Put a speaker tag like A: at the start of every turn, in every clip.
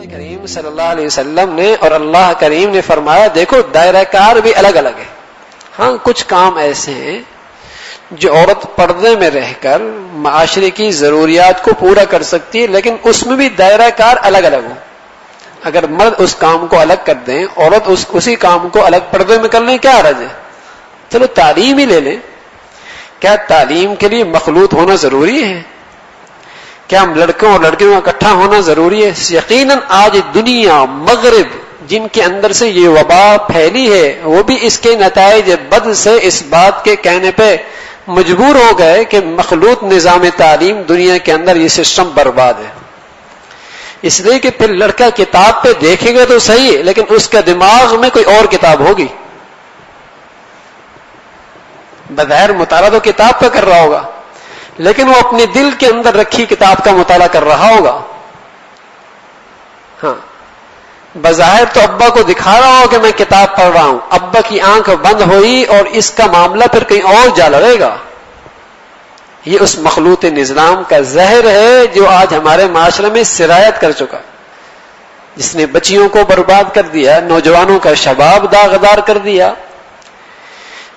A: کریم صلی اللہ علیہ وسلم نے اور اللہ کریم نے فرمایا دیکھو دائرہ کار بھی الگ الگ ہے. ہاں کچھ کام ایسے ہیں جو عورت پردے میں رہ کر معاشرے کی ضروریات کو پورا کر سکتی ہے، لیکن اس میں بھی دائرہ کار الگ الگ ہو. اگر مرد اس کام کو الگ کر دیں، عورت اسی کام کو الگ پردے میں کر لیں، کیا حرج ہے؟ چلو تعلیم ہی لے لیں. کیا تعلیم کے لیے مخلوط ہونا ضروری ہے؟ کیا ہم لڑکوں اور لڑکیوں کا اکٹھا ہونا ضروری ہے؟ یقیناً آج دنیا مغرب جن کے اندر سے یہ وبا پھیلی ہے وہ بھی اس کے نتائج بد سے اس بات کے کہنے پہ مجبور ہو گئے کہ مخلوط نظام تعلیم دنیا کے اندر یہ سسٹم برباد ہے. اس لیے کہ پھر لڑکا کتاب پہ دیکھے گا تو صحیح ہے، لیکن اس کا دماغ میں کوئی اور کتاب ہوگی. بظاہر مطالعہ تو کتاب کا کر رہا ہوگا، لیکن وہ اپنے دل کے اندر رکھی کتاب کا مطالعہ کر رہا ہوگا. ہاں بظاہر تو ابا کو دکھا رہا ہو کہ میں کتاب پڑھ رہا ہوں، ابا کی آنکھ بند ہوئی اور اس کا معاملہ پھر کہیں اور جا لڑے گا. یہ اس مخلوط نظام کا زہر ہے جو آج ہمارے معاشرے میں سرایت کر چکا، جس نے بچیوں کو برباد کر دیا، نوجوانوں کا شباب داغدار کر دیا.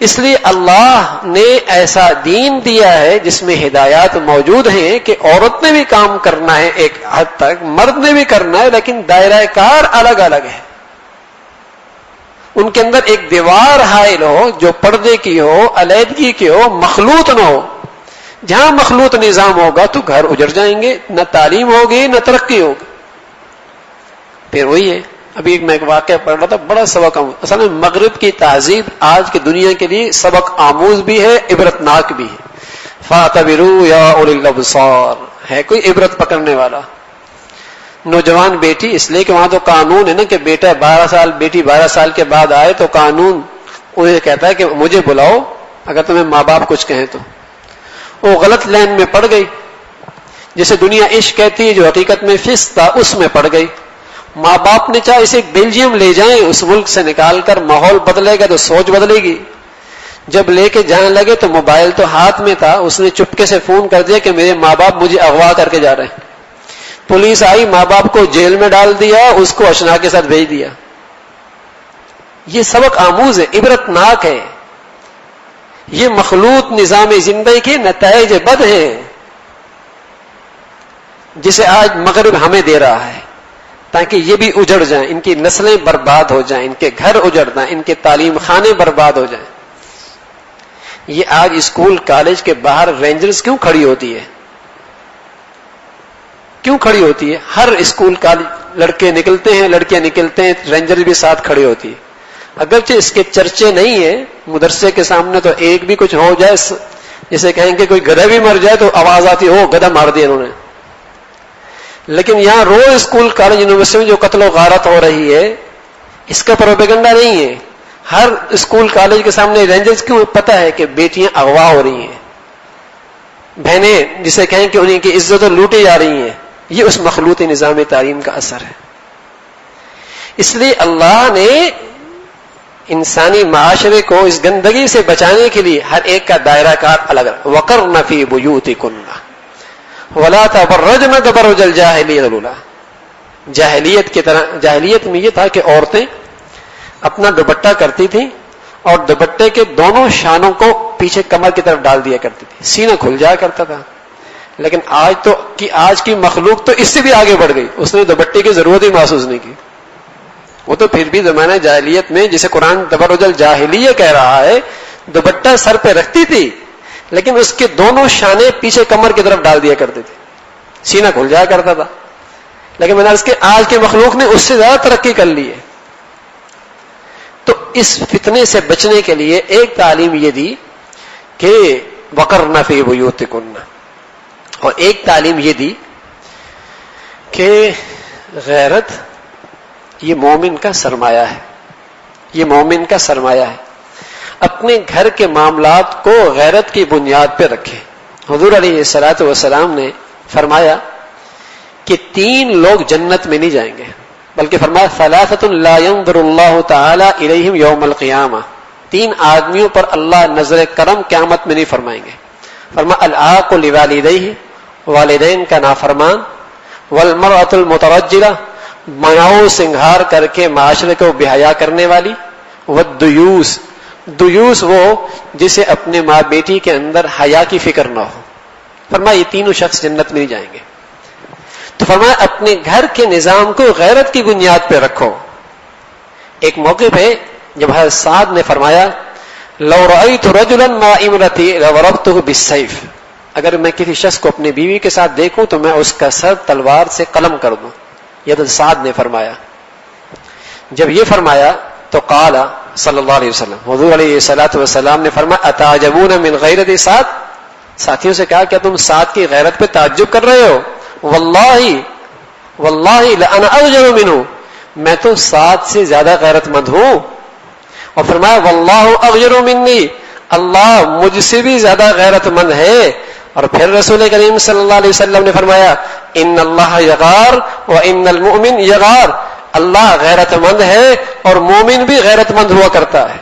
A: اس لیے اللہ نے ایسا دین دیا ہے جس میں ہدایات موجود ہیں کہ عورت نے بھی کام کرنا ہے، ایک حد تک مرد نے بھی کرنا ہے، لیکن دائرہ کار الگ الگ ہے. ان کے اندر ایک دیوار حائل ہو جو پردے کی ہو، علیحدگی کی ہو، مخلوط نہ ہو. جہاں مخلوط نظام ہوگا تو گھر اجڑ جائیں گے، نہ تعلیم ہوگی نہ ترقی ہوگی. پھر وہی ہے، ابھی میں ایک واقعہ پڑھ رہا تھا، بڑا سبق آموز. اصل میں مغرب کی تہذیب آج کی دنیا کے لیے سبق آموز بھی ہے، عبرتناک بھی ہے. فاعتبروا یا اولی الابصار، ہے کوئی عبرت پکڑنے والا. نوجوان بیٹی، اس لیے کہ وہاں تو قانون ہے نا کہ بیٹا 12 سال بیٹی 12 سال کے بعد آئے تو قانون انہیں کہتا ہے کہ مجھے بلاؤ اگر تمہیں ماں باپ کچھ کہیں تو. وہ غلط لین میں پڑ گئی، جسے دنیا عشق کہتی ہے، جو حقیقت میں فسق تھا اس میں پڑ گئی. ماں باپ نے چاہے اسے بیلجیم لے جائیں، اس ملک سے نکال کر، ماحول بدلے گا تو سوچ بدلے گی. جب لے کے جانے لگے تو موبائل تو ہاتھ میں تھا، اس نے چپکے سے فون کر دیا کہ میرے ماں باپ مجھے اغوا کر کے جا رہے ہیں. پولیس آئی، ماں باپ کو جیل میں ڈال دیا، اس کو اشنا کے ساتھ بھیج دیا. یہ سبق آموز ہے، عبرتناک ہے. یہ مخلوط نظام زندگی کے نتائج بد ہیں جسے آج مغرب ہمیں دے رہا ہے، تاکہ یہ بھی اجڑ جائیں، ان کی نسلیں برباد ہو جائیں، ان کے گھر اجڑ جائیں، ان کے تعلیم خانے برباد ہو جائیں. یہ آج اسکول کالج کے باہر رینجرز کیوں کھڑی ہوتی ہے؟ کیوں کھڑی ہوتی ہے؟ ہر اسکول کالج لڑکے نکلتے ہیں، لڑکیاں نکلتے ہیں، رینجر بھی ساتھ کھڑی ہوتی ہے. اگرچہ اس کے چرچے نہیں ہیں مدرسے کے سامنے، تو ایک بھی کچھ ہو جائے، جسے کہیں کہ کوئی گدھا بھی مر جائے تو آواز آتی ہو گدھا مار دیا انہوں نے. لیکن یہاں روز اسکول کالج یونیورسٹی میں جو قتل و غارت ہو رہی ہے، اس کا پروپیگنڈا نہیں ہے. ہر اسکول کالج کے سامنے رینجرز کیوں؟ پتہ ہے کہ بیٹیاں اغوا ہو رہی ہیں، بہنیں جسے کہیں کہ انہیں کی عزتیں لوٹی جا رہی ہیں. یہ اس مخلوط نظام تعلیم کا اثر ہے. اس لیے اللہ نے انسانی معاشرے کو اس گندگی سے بچانے کے لیے ہر ایک کا دائرہ کار الگ الگ. وقرن فی بیوتکن ولا تبرجن تبرج الجاہلیۃ الاولی. جاہلیت کی طرح، جاہلیت میں یہ تھا کہ عورتیں اپنا دوپٹہ کرتی تھیں اور دوپٹے کے دونوں شانوں کو پیچھے کمر کی طرف ڈال دیا کرتی تھی، سینہ کھل جایا کرتا تھا. لیکن آج کی مخلوق تو اس سے بھی آگے بڑھ گئی، اس نے دوپٹے کی ضرورت ہی محسوس نہیں کی. وہ تو پھر بھی زمانہ جاہلیت میں، جسے قرآن تبرج الجاہلیہ کہہ رہا ہے، دوپٹہ سر پہ رکھتی تھی لیکن اس کے دونوں شانے پیچھے کمر کی طرف ڈال دیا کرتے تھے، سینہ کھل جایا کرتا تھا. لیکن میں نے اس کے آج کے مخلوق نے اس سے زیادہ ترقی کر لی ہے. تو اس فتنے سے بچنے کے لیے ایک تعلیم یہ دی کہ وقرن فی بیوتکن، اور ایک تعلیم یہ دی کہ غیرت یہ مومن کا سرمایہ ہے. یہ مومن کا سرمایہ ہے. اپنے گھر کے معاملات کو غیرت کی بنیاد پہ رکھے. حضور علیہ الصلوۃ والسلام نے فرمایا کہ 3 لوگ جنت میں نہیں جائیں گے، بلکہ فرمایا ثلاثۃ لا ينظر اللہ تعالی الیہم یوم القیامہ. 3 آدمیوں پر اللہ نظر کرم قیامت میں نہیں فرمائیں گے. فرمایا العاق لوالدیہ، والدین کا نافرمان، والمرأة المترجلہ، بناؤ سنگھار کر کے معاشرے کو بے-حیا کرنے والی، والدیوس، دیوس وہ جسے اپنے ماں بیٹی کے اندر حیا کی فکر نہ ہو. فرمایا یہ تینوں شخص جنت میں نہیں جائیں گے. تو فرمایا اپنے گھر کے نظام کو غیرت کی بنیاد پہ رکھو. ایک موقع پہ جب حضرت سعد نے فرمایا لو رأیت رجلا مع امرأتی لضربته بالسیف، اگر میں کسی شخص کو اپنی بیوی کے ساتھ دیکھوں تو میں اس کا سر تلوار سے قلم کر دوں. یہ حضرت سعد نے فرمایا. جب یہ فرمایا تو قال صلی اللہ علیہ وسلم، حضور علیہ الصلوۃ والسلام نے فرمایا اتعجبون من غیرت سعد، ساتھیوں سے کہا کیا تم سعد کی غیرت پہ تعجب کر رہے ہو؟ واللہ لانا اغیر منہ، میں تو سعد سے زیادہ غیرت مند ہوں. اور فرمایا واللہ اغیر منی، اللہ مجھ سے بھی زیادہ غیرت مند ہے. اور پھر رسول کریم صلی اللہ علیہ وسلم نے فرمایا ان اللہ یغار وان المؤمن یغار، اللہ غیرت مند ہے اور مومن بھی غیرت مند ہوا کرتا ہے.